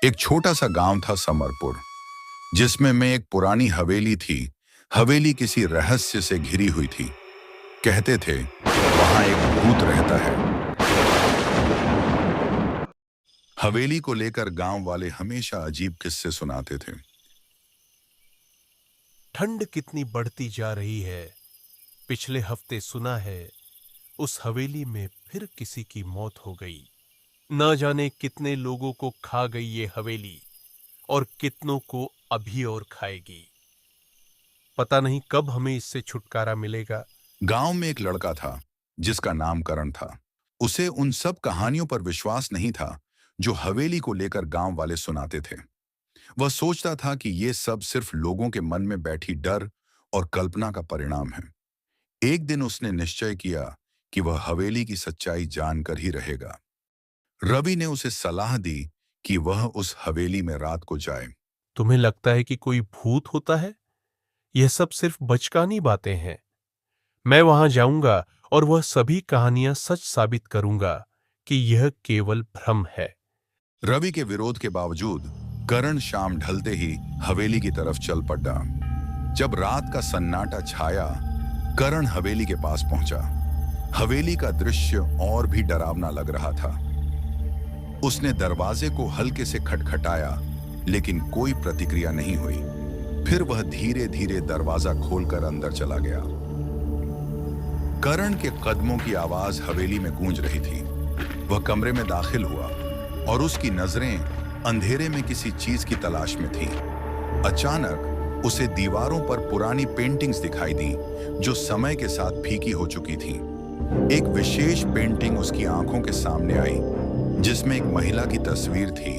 एक छोटा सा गांव था समरपुर, जिसमें में एक पुरानी हवेली थी। हवेली किसी रहस्य से घिरी हुई थी। कहते थे वहां एक भूत रहता है। हवेली को लेकर गांव वाले हमेशा अजीब किस्से सुनाते थे। ठंड कितनी बढ़ती जा रही है। पिछले हफ्ते सुना है उस हवेली में फिर किसी की मौत हो गई। न जाने कितने लोगों को खा गई ये हवेली और कितनों को अभी और खाएगी। पता नहीं कब हमें इससे छुटकारा मिलेगा। गांव में एक लड़का था जिसका नाम करण था। उसे उन सब कहानियों पर विश्वास नहीं था जो हवेली को लेकर गांव वाले सुनाते थे। वह सोचता था कि ये सब सिर्फ लोगों के मन में बैठी डर और कल्पना का परिणाम है। एक दिन उसने निश्चय किया कि वह हवेली की सच्चाई जानकर ही रहेगा। रवि ने उसे सलाह दी कि वह उस हवेली में रात को जाए। तुम्हें लगता है कि कोई भूत होता है? यह सब सिर्फ बचकानी बातें हैं। मैं वहां जाऊंगा और वह सभी कहानियां सच साबित करूंगा कि यह केवल भ्रम है। रवि के विरोध के बावजूद करण शाम ढलते ही हवेली की तरफ चल पड़ा। जब रात का सन्नाटा छाया, करण हवेली के पास पहुंचा। हवेली का दृश्य और भी डरावना लग रहा था। उसने दरवाजे को हल्के से खटखटाया, लेकिन कोई प्रतिक्रिया नहीं हुई। फिर वह धीरे धीरे दरवाजा खोलकर अंदर चला गया। करण के कदमों की आवाज हवेली में गूंज रही थी। वह कमरे में दाखिल हुआ और उसकी नजरें अंधेरे में किसी चीज की तलाश में थीं। अचानक उसे दीवारों पर पुरानी पेंटिंग्स दिखाई दी जो समय के साथ फीकी हो चुकी थीं। एक विशेष पेंटिंग उसकी आंखों के सामने आई, जिसमें एक महिला की तस्वीर थी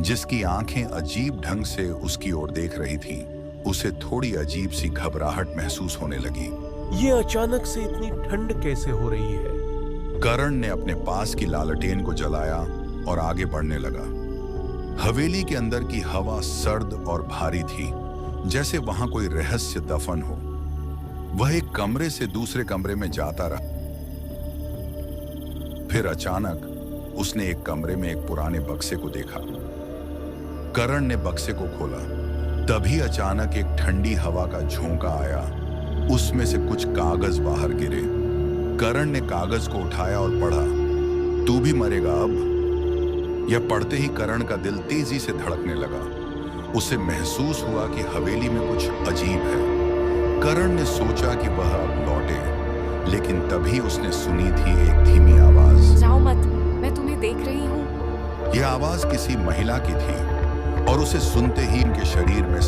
जिसकी आंखें अजीब ढंग से उसकी ओर देख रही थीं। उसे थोड़ी अजीब सी घबराहट महसूस होने लगी। ये अचानक से इतनी ठंड कैसे हो रही है? करण ने अपने पास की लालटेन को जलाया और आगे बढ़ने लगा। हवेली के अंदर की हवा सर्द और भारी थी, जैसे वहां कोई रहस्य दफन हो। वह एक कमरे से दूसरे कमरे में जाता रहा। फिर अचानक उसने एक कमरे में एक पुराने बक्से को देखा। करण ने बक्से को खोला। तभी अचानक एक ठंडी हवा का झोंका आया। उसमें से कुछ कागज बाहर गिरे। करण ने कागज को उठाया और पढ़ा, तू भी मरेगा अब। यह पढ़ते ही करण का दिल तेजी से धड़कने लगा। उसे महसूस हुआ कि हवेली में कुछ अजीब है। करण ने सोचा कि वह अब लौटे, लेकिन तभी उसने सुनी थी एक धीमी आवाज, जाओ मत, मैं तुम्हें देख रही हूँ। यह आवाज किसी महिला की थी और उसे सुनते ही उनके शरीर में